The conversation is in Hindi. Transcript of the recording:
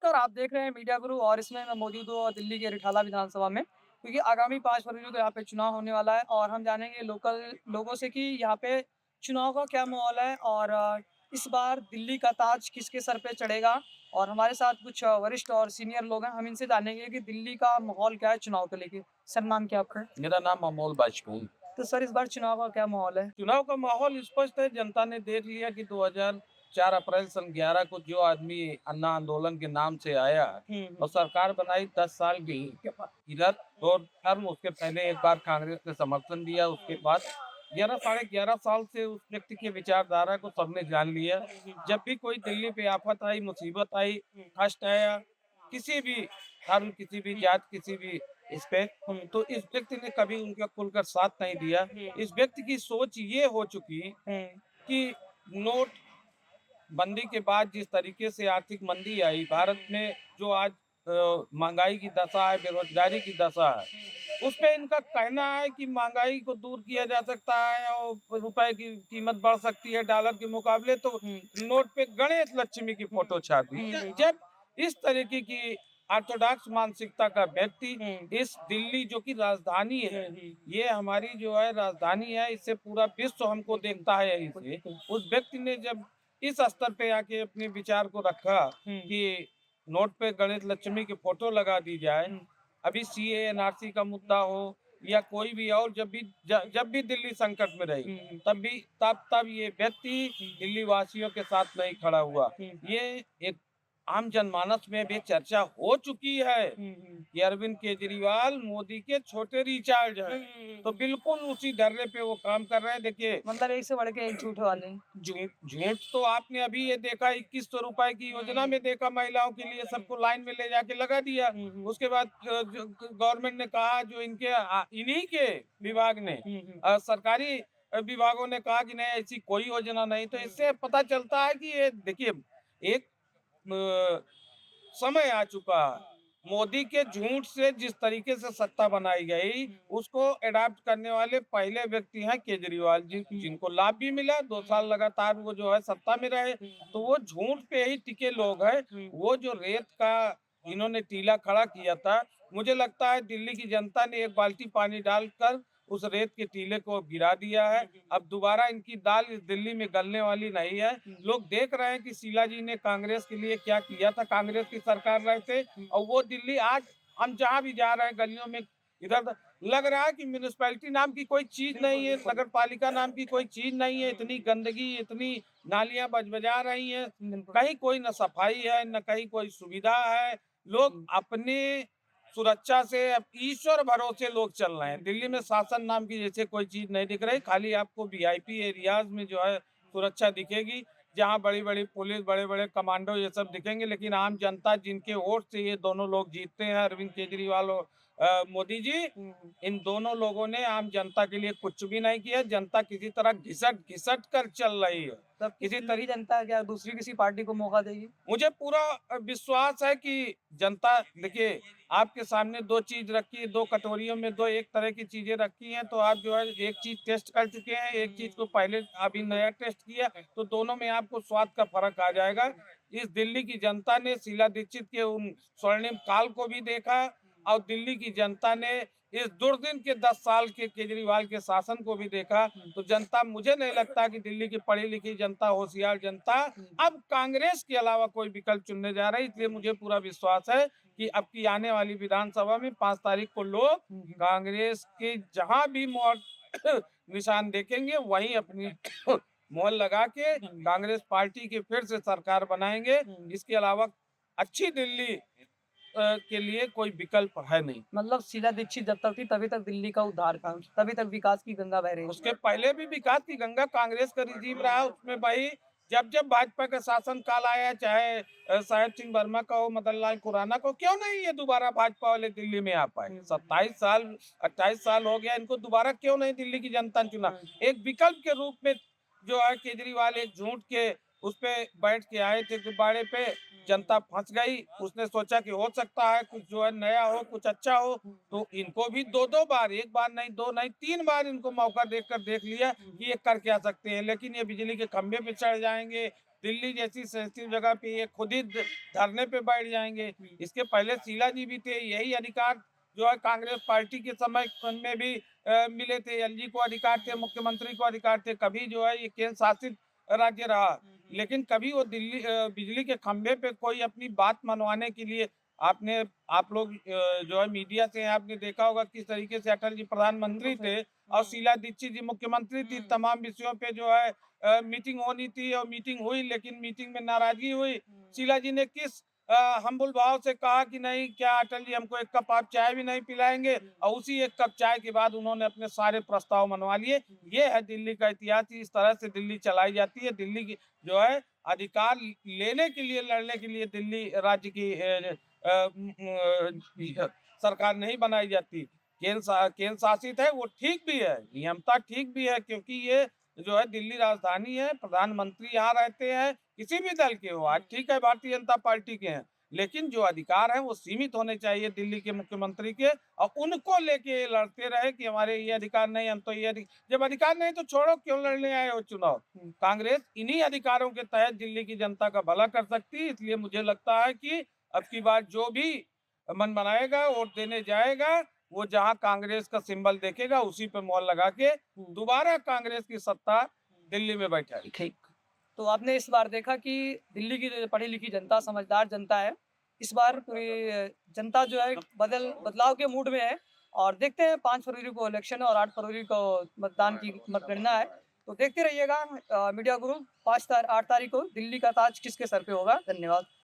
नमस्कार, आप देख रहे हैं मीडिया गुरु और इसमें मैं मौजूद हूँ दिल्ली के रिठाला विधानसभा में, क्योंकि आगामी 5 फरवरी को यहाँ पे चुनाव होने वाला है और हम जानेंगे लोकल लोगों से कि यहाँ पे चुनाव का क्या माहौल है और इस बार दिल्ली का ताज किसके सर पे चढ़ेगा। और हमारे साथ कुछ वरिष्ठ और सीनियर लोग हैं, हम इनसे जानेंगे कि दिल्ली का माहौल क्या है चुनाव को लेके। सर, नाम क्या है आपका? मेरा नाम अमोल बाजपेयी। तो सर, इस बार चुनाव का क्या माहौल है? चुनाव का माहौल स्पष्ट है। जनता ने देख लिया कि 2004 अप्रैल सन 11 को जो आदमी अन्ना आंदोलन के नाम से आया हुँ, और सरकार बनाई 10 साल की, इधर 2 टर्म, उसके पहले एक बार कांग्रेस ने समर्थन दिया। उसके बाद 11 साढ़े 11 साल से उस व्यक्ति की विचारधारा को सबने जान लिया। जब भी कोई दिल्ली पे आफत आई, मुसीबत आई, कष्ट आया, किसी भी धर्म, किसी भी जात, किसी भी इस पे, तो इस व्यक्ति ने कभी उनका खुलकर साथ नहीं दिया। इस व्यक्ति की सोच ये हो चुकी हुँ, कि नोट बंदी के बाद जिस तरीके से आर्थिक मंदी आई भारत में, जो आज महंगाई की दशा है, बेरोजगारी की दशा है, उसपे इनका कहना है कि महंगाई को दूर किया जा सकता है और रुपए की कीमत बढ़ सकती है डॉलर के मुकाबले। तो हुँ, नोट पे गणेश लक्ष्मी की फोटो छाप दी। हुँ, जब इस तरीके की ऑर्थोडॉक्स मानसिकता का व्यक्ति हुँ, इस दिल्ली जो कि राजधानी है, ये हमारी जो है राजधानी है, इससे पूरा विश्व हमको देखता है। यहीं से उस व्यक्ति ने जब इस स्तर पे आके अपने विचार को रखा हुँ, कि नोट पे गणेश लक्ष्मी की फोटो लगा दी जाए। हुँ, अभी सीए एनआरसी का मुद्दा हो या कोई भी और, जब भी दिल्ली संकट में रही, हुँ, तब ये व्यक्ति दिल्ली वासियों के साथ नहीं खड़ा हुआ। हुँ, ये एक आम जनमानस में भी चर्चा हो चुकी है हुँ, हुँ। कि अरविंद केजरीवाल मोदी के छोटे रिचार्ज हैं। तो बिल्कुल उसी ढर्रे पे वो काम कर रहे हैं। देखिए, मतलब एक से बढ़ के एक झूठ वाले। झूठ झूठ तो आपने अभी ये देखा, 2100 रुपए की योजना में देखा, महिलाओं के लिए सबको लाइन में ले जाके लगा दिया। हुँ, हुँ, उसके बाद गवर्नमेंट ने कहा, जो इनके इन्हीं के विभाग ने, हुँ, हुँ, सरकारी विभागों ने कहा कि नहीं, ऐसी कोई योजना नहीं। तो इससे पता चलता है कि ये देखिए, एक समय आ चुका है। मोदी के झूठ से जिस तरीके से सत्ता बनाई गई, उसको एडॉप्ट करने वाले पहले व्यक्ति हैं केजरीवाल जी, जिनको लाभ भी मिला। 2 साल लगातार वो जो है सत्ता में रहे। तो वो झूठ पे ही टिके लोग हैं। वो जो रेत का इन्होंने टीला खड़ा किया था, मुझे लगता है दिल्ली की जनता ने एक बाल्टी पानी डालकर उस रेत के टीले को गिरा दिया है। अब दोबारा इनकी दाल इस दिल्ली में गलने वाली नहीं है। लोग देख रहे हैं कि शीला जी ने कांग्रेस के लिए क्या किया था, कांग्रेस की सरकार रहे थे, और वो दिल्ली आज हम जहाँ भी जा रहे हैं गलियों में, इधर लग रहा है कि म्युनिसिपैलिटी नाम की कोई चीज नहीं है, नगर पालिका नाम की कोई चीज नहीं है। इतनी गंदगी, इतनी नालियां बजबजा रही हैं, बिल्कुल। कहीं कोई न सफाई है, न कहीं कोई सुविधा है। लोग अपने सुरक्षा से अब ईश्वर भरोसे लोग चल रहे हैं। दिल्ली में शासन नाम की जैसे कोई चीज नहीं दिख रही। खाली आपको वीआईपी एरियाज में जो है सुरक्षा दिखेगी, जहाँ बड़ी-बड़ी पुलिस, बड़े-बड़े कमांडो ये सब दिखेंगे। लेकिन आम जनता जिनके वोट से ये दोनों लोग जीतते हैं, अरविंद केजरीवाल और मोदी जी, हुँ, इन दोनों लोगों ने आम जनता के लिए कुछ भी नहीं किया। जनता किसी तरह घिसट कर चल रही है। तब कि किसी दिल्ली की तरह जनता क्या दूसरी किसी पार्टी को मौका देगी? मुझे पूरा विश्वास है कि जनता, देखिए, आपके सामने 2 चीज़ रखी है, 2 कटोरियों में 2 एक तरह की चीज़ें रखी हैं, तो आप जो है एक चीज़ टेस्ट कर चुके हैं, एक चीज़ को पहले अभी नया टेस्ट किया, तो दोनों में आपको स्वाद का फ़र्क आ जाएगा। इस दिल्ली की जनता ने शीला दीक्षित के उन स्वर्णिम काल को भी देखा, और दिल्ली की जनता ने इस दुर्दिन के 10 साल के केजरीवाल के शासन को भी देखा। तो जनता, मुझे नहीं लगता कि दिल्ली की पढ़ी-लिखी जनता, होशियार जनता अब कांग्रेस के अलावा कोई विकल्प चुनने जा रहा है। इसलिए मुझे पूरा विश्वास है कि अब की आने वाली विधानसभा में 5 तारीख को लोग कांग्रेस के जहां भी मोहर निशान देखेंगे, वहीं अपनी मोहर लगा के कांग्रेस पार्टी की फिर से सरकार बनाएंगे। इसके अलावा अच्छी दिल्ली के लिए कोई विकल्प है नहीं। मतलब शीला दीक्षित जब तक थी तभी तक दिल्ली का उद्धार था, तभी तक विकास की गंगा बह रही उसके थी। पहले भी विकास की गंगा कांग्रेस का रिजीम रहा, उसमें भाई जब भाजपा का शासन काल आया, चाहे साहेब सिंह वर्मा का हो, मदन लाल खुराना को, क्यों नहीं ये दोबारा भाजपा वाले दिल्ली में आ पाए? 27 साल 28 साल हो गया इनको, दोबारा क्यों नहीं दिल्ली की जनता ने चुना? एक विकल्प के रूप में जो है केजरीवाल एक झूठ के उस पे बैठ के आए थे गुब्बारे पे, जनता फंस गई। उसने सोचा कि हो सकता है कुछ जो है नया हो, कुछ अच्छा हो। तो इनको भी 2-2 बार, 1 बार नहीं, 2 नहीं, 3 बार इनको मौका देकर देख लिया कि ये कर क्या सकते हैं। लेकिन ये बिजली के खंभे पे चढ़ जाएँगे, दिल्ली जैसी सेंसिटिव जगह पे ये खुद ही धरने पे बैठ जाएंगे। इसके पहले शीला जी भी थे, यही अधिकार जो है कांग्रेस पार्टी के समय में भी मिले थे। एलजी को अधिकार थे, मुख्यमंत्री को अधिकार थे, कभी जो है ये केंद्र शासित राज्य रहा, लेकिन कभी वो दिल्ली बिजली के खंभे पे कोई अपनी बात मनवाने के लिए आपने आप लोग जो है मीडिया से आपने देखा होगा किस तरीके से अटल जी प्रधानमंत्री थे और शीला दीक्षित जी मुख्यमंत्री थी। तमाम विषयों पे जो है मीटिंग होनी थी और मीटिंग हुई, लेकिन मीटिंग में नाराजगी हुई। शीला जी ने किस हम्बुल भाव से कहा कि नहीं, क्या अटल जी हमको एक कप आप चाय भी नहीं पिलाएंगे, और उसी एक कप चाय के बाद उन्होंने अपने सारे प्रस्ताव मनवा लिए। ये है दिल्ली का इतिहास, इस तरह से दिल्ली चलाई जाती है। दिल्ली की जो है अधिकार लेने के लिए, लड़ने के लिए दिल्ली राज्य की सरकार नहीं बनाई जाती। केंद्र शासित है, वो ठीक भी है, नियमता ठीक भी है, क्योंकि ये जो है दिल्ली राजधानी है, प्रधानमंत्री यहाँ रहते हैं, किसी भी दल के हो, आज ठीक है भारतीय जनता पार्टी के हैं, लेकिन जो अधिकार है वो सीमित होने चाहिए दिल्ली के मुख्यमंत्री के, और उनको लेके ये लड़ते रहे कि हमारे ये अधिकार नहीं, हम तो ये जब अधिकार नहीं तो छोड़ो, क्यों लड़ने आए हो चुनाव। कांग्रेस इन्हीं अधिकारों के तहत दिल्ली की जनता का भला कर सकती है। इसलिए मुझे लगता है कि अब की बार जो भी मन बनाएगा, वोट देने जाएगा, वो जहाँ कांग्रेस का सिंबल देखेगा उसी पे मोहर लगा के दोबारा कांग्रेस की सत्ता दिल्ली में बैठाएगी। ठीक। तो आपने इस बार देखा कि दिल्ली की जो पढ़ी लिखी जनता, समझदार जनता है, इस बार पूरी जनता जो है बदलाव के मूड में है। और देखते हैं 5 फरवरी को इलेक्शन है और 8 फरवरी को मतदान की मतगणना है। तो देखते रहिएगा मीडिया गुरु। 8 तारीख को दिल्ली का ताज किसके सर पे होगा। धन्यवाद।